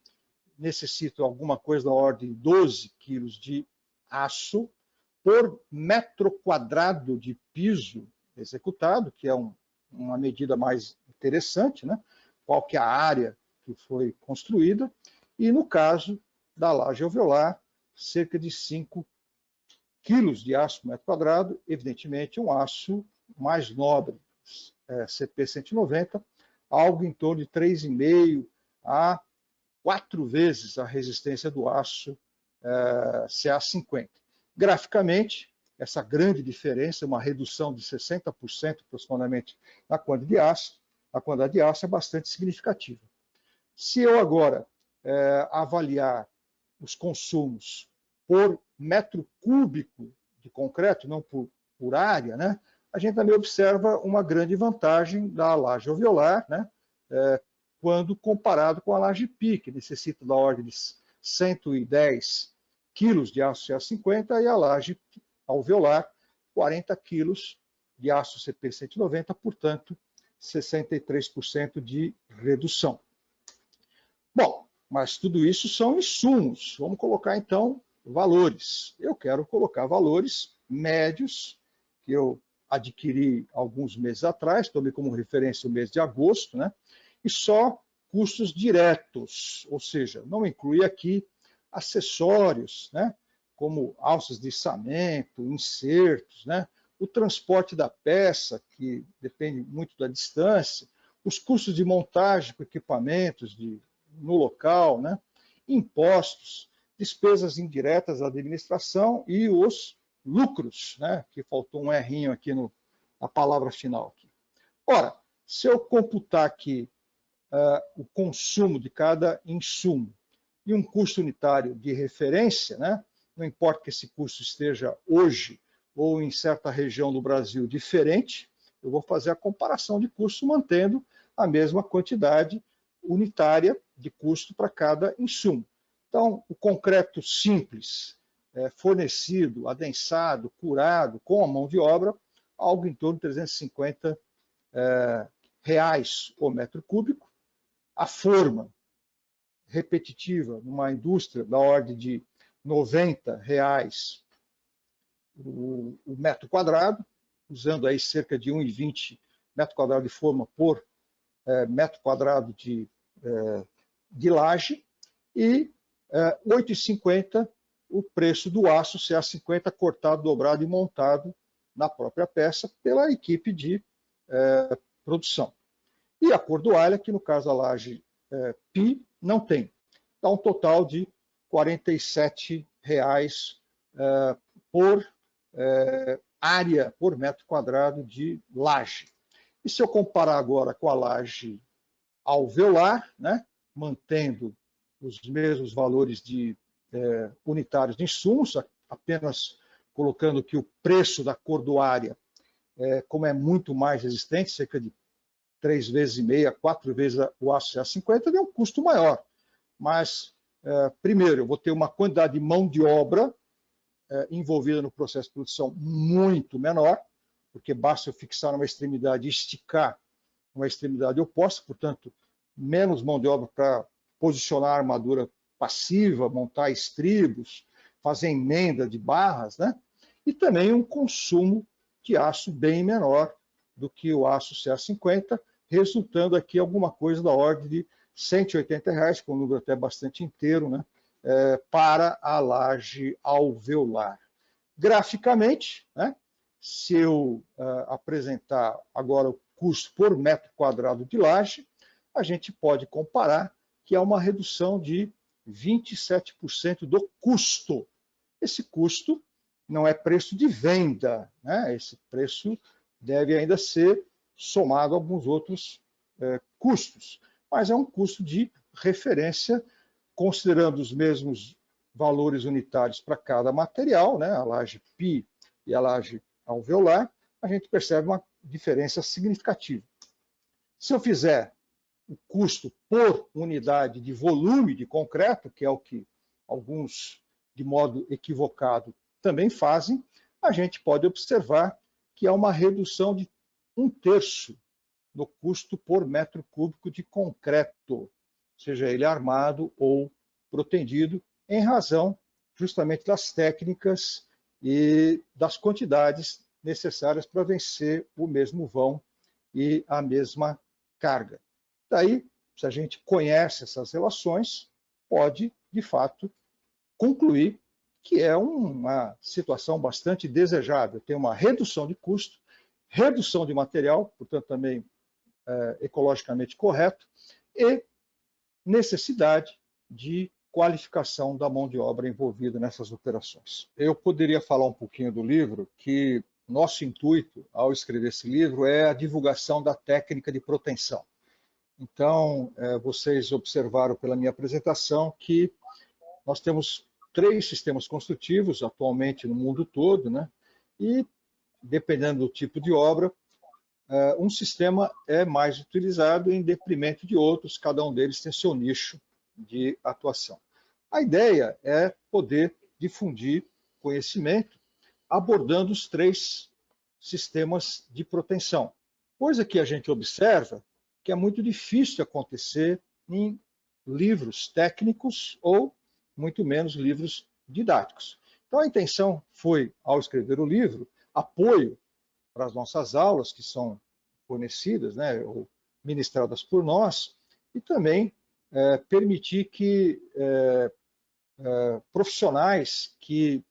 necessito alguma coisa da ordem de 12 kg de aço por metro quadrado de piso executado, que é uma medida mais interessante, né? Qual que é a área que foi construída, e no caso da laje alveolar, cerca de 5 kg de aço por metro quadrado, evidentemente um aço mais nobre, CP 190, algo em torno de 3,5 a 4 vezes a resistência do aço CA50. Graficamente, essa grande diferença, uma redução de 60% aproximadamente na quantidade de aço é bastante significativa. Se eu agora avaliar os consumos por metro cúbico de concreto, não por área, né, a gente também observa uma grande vantagem da laje alveolar, né, quando comparado com a laje pi, que necessita da ordem de 110 quilos de aço CA50 e a laje alveolar 40 quilos de aço CP 190, portanto 63% de redução. Bom, mas tudo isso são insumos. Vamos colocar então valores. Eu quero colocar valores médios que eu adquiri alguns meses atrás, tomei como referência o mês de agosto, né? E só custos diretos, ou seja, não inclui aqui acessórios, né? Como alças de içamento, insertos, né? O transporte da peça, que depende muito da distância, os custos de montagem com equipamentos no local, né? Impostos, despesas indiretas da administração e os lucros, né? Que faltou um errinho aqui na palavra final. Aqui. Ora, se eu computar aqui o consumo de cada insumo e um custo unitário de referência, né? Não importa que esse custo esteja hoje ou em certa região do Brasil diferente, eu vou fazer a comparação de custo mantendo a mesma quantidade unitária de custo para cada insumo. Então, o concreto simples, fornecido, adensado, curado, com a mão de obra, algo em torno de 350 reais o metro cúbico. A forma repetitiva numa indústria da ordem de 90 reais o metro quadrado, usando aí cerca de 1,20 metro quadrado de forma por metro quadrado de laje, e 8,50 o preço do aço CA50 cortado, dobrado e montado na própria peça pela equipe de produção. E a cordoalha, que no caso a laje Pi, não tem. Dá um total de R$ 47 por área, por metro quadrado de laje. E se eu comparar agora com a laje alveolar, né, mantendo os mesmos valores unitários de insumos, apenas colocando que o preço da cordoária, como é muito mais resistente, cerca de 3,5 vezes, 4 vezes o aço CA50, tem um custo maior. Mas, primeiro, eu vou ter uma quantidade de mão de obra envolvida no processo de produção muito menor, porque basta eu fixar uma extremidade e esticar uma extremidade oposta, portanto, menos mão de obra para posicionar a armadura passiva, montar estribos, fazer emenda de barras, né? E também um consumo de aço bem menor do que o aço CA50, resultando aqui alguma coisa da ordem de R$ 180, com um número até bastante inteiro, né? Para a laje alveolar. Graficamente, né? Se eu apresentar agora o custo por metro quadrado de laje, a gente pode comparar que há uma redução de 27% do custo. Esse custo não é preço de venda, né? Esse preço deve ainda ser somado a alguns outros custos, mas é um custo de referência, considerando os mesmos valores unitários para cada material, né? A laje Pi e a laje alveolar, a gente percebe uma diferença significativa. Se eu fizer o custo por unidade de volume de concreto, que é o que alguns, de modo equivocado, também fazem, a gente pode observar que há uma redução de 1/3 no custo por metro cúbico de concreto, seja ele armado ou protendido, em razão justamente das técnicas e das quantidades necessárias para vencer o mesmo vão e a mesma carga. Daí, se a gente conhece essas relações, pode, de fato, concluir que é uma situação bastante desejável. Tem uma redução de custo, redução de material, portanto, também ecologicamente correto, e necessidade de qualificação da mão de obra envolvida nessas operações. Eu poderia falar um pouquinho do livro, que nosso intuito ao escrever esse livro é a divulgação da técnica de proteção. Então, vocês observaram pela minha apresentação que nós temos 3 sistemas construtivos atualmente no mundo todo, né? E, dependendo do tipo de obra, um sistema é mais utilizado em detrimento de outros, cada um deles tem seu nicho de atuação. A ideia é poder difundir conhecimento abordando os 3 sistemas de proteção, coisa que a gente observa que é muito difícil de acontecer em livros técnicos ou muito menos livros didáticos. Então a intenção foi, ao escrever o livro, apoio para as nossas aulas, que são fornecidas, né, ou ministradas por nós, e também permitir que profissionais que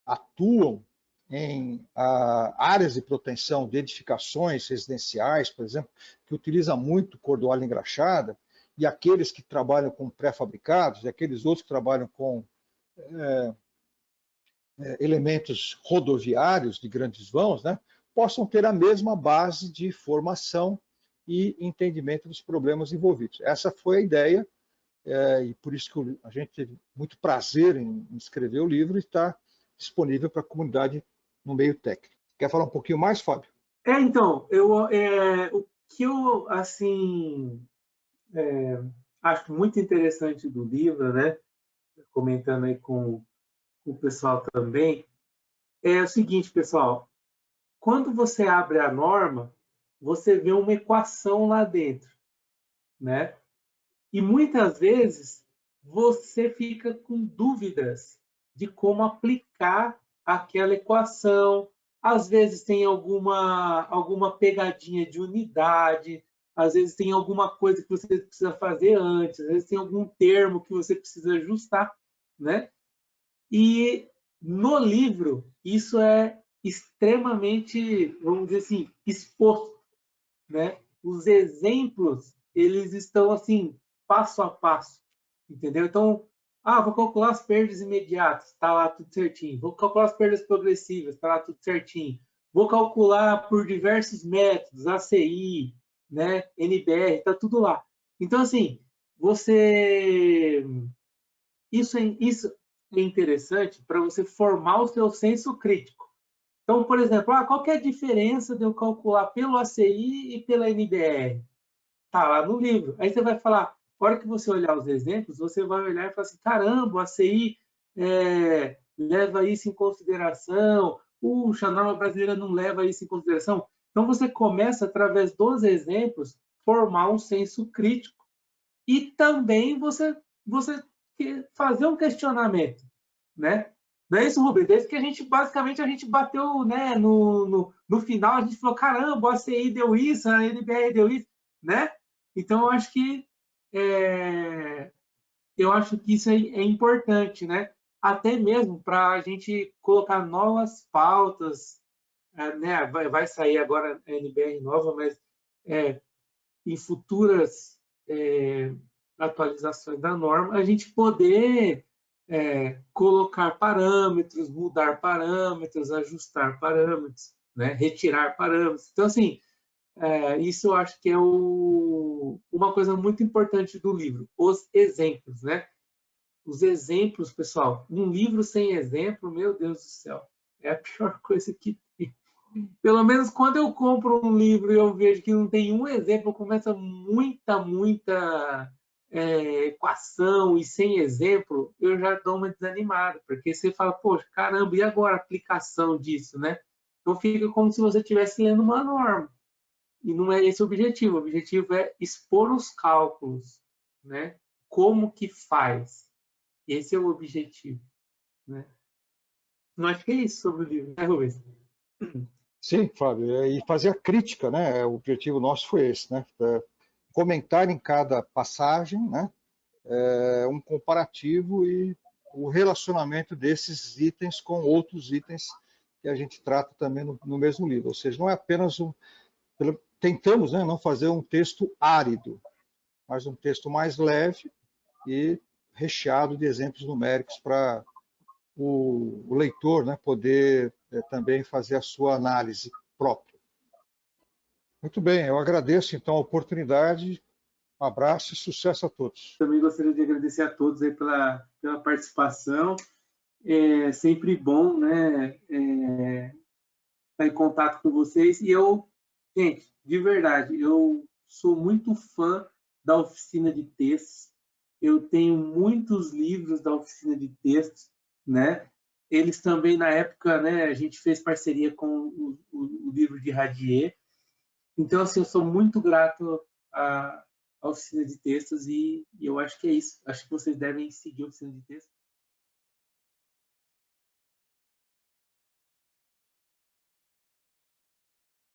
atuam em áreas de proteção de edificações residenciais, por exemplo, que utiliza muito cordoalha engraxada, e aqueles que trabalham com pré-fabricados, e aqueles outros que trabalham com elementos rodoviários de grandes vãos, né, possam ter a mesma base de formação e entendimento dos problemas envolvidos. Essa foi a ideia, e por isso que a gente teve muito prazer em escrever o livro e está disponível para a comunidade no meio técnico. Quer falar um pouquinho mais, Fábio? Então, o que eu assim acho muito interessante do livro, né, comentando aí com o pessoal também, é o seguinte, pessoal, quando você abre a norma, você vê uma equação lá dentro, né? E muitas vezes você fica com dúvidas de como aplicar aquela equação. Às vezes tem alguma pegadinha de unidade, às vezes tem alguma coisa que você precisa fazer antes, às vezes tem algum termo que você precisa ajustar, né? E no livro isso é extremamente, vamos dizer assim, exposto, né? Os exemplos, eles estão assim, passo a passo, entendeu? Então, vou calcular as perdas imediatas, está lá tudo certinho. Vou calcular as perdas progressivas, está lá tudo certinho. Vou calcular por diversos métodos, ACI, né, NBR, está tudo lá. Então, assim, isso é interessante para você formar o seu senso crítico. Então, por exemplo, qual que é a diferença de eu calcular pelo ACI e pela NBR? Está lá no livro. Aí você vai falar, na hora que você olhar os exemplos, você vai olhar e falar assim, caramba, o ACI leva isso em consideração, puxa, a norma brasileira não leva isso em consideração. Então, você começa, através dos exemplos, formar um senso crítico e também você fazer um questionamento, né? Não é isso, Rubens? Desde que basicamente, a gente bateu, né, no final, a gente falou, caramba, o ACI deu isso, a NBR deu isso, né? Então, eu acho que isso é importante, né? Até mesmo para a gente colocar novas pautas, né? Vai sair agora a NBR nova, mas em futuras atualizações da norma, a gente poder colocar parâmetros, mudar parâmetros, ajustar parâmetros, né? Retirar parâmetros. Então, assim, isso eu acho que é uma coisa muito importante do livro, os exemplos, né? Os exemplos, pessoal, um livro sem exemplo, meu Deus do céu, é a pior coisa que tem. Pelo menos quando eu compro um livro e eu vejo que não tem um exemplo, começa muita equação e sem exemplo, eu já dou uma desanimada, porque você fala, poxa, caramba, e agora a aplicação disso, né? Então fica como se você estivesse lendo uma norma. E não é esse o objetivo. O objetivo é expor os cálculos, né? Como que faz. Esse é o objetivo, né? Não acho que é isso sobre o livro, né, Rubens? Sim, Fábio, e fazer a crítica, né? O objetivo nosso foi esse, né? Comentar em cada passagem, né? Um comparativo e o relacionamento desses itens com outros itens que a gente trata também no mesmo livro. Ou seja, não é apenas tentamos, né, não fazer um texto árido, mas um texto mais leve e recheado de exemplos numéricos para o leitor, né, poder também fazer a sua análise própria. Muito bem, eu agradeço então a oportunidade. Um abraço e sucesso a todos. Também gostaria de agradecer a todos aí pela participação. É sempre bom, né, estar em contato com vocês. E gente, de verdade, eu sou muito fã da oficina de textos. Eu tenho muitos livros da oficina de textos, né? Eles também, na época, né, a gente fez parceria com o livro de Radier. Então, assim, eu sou muito grato à oficina de textos e eu acho que é isso. Acho que vocês devem seguir a oficina de textos.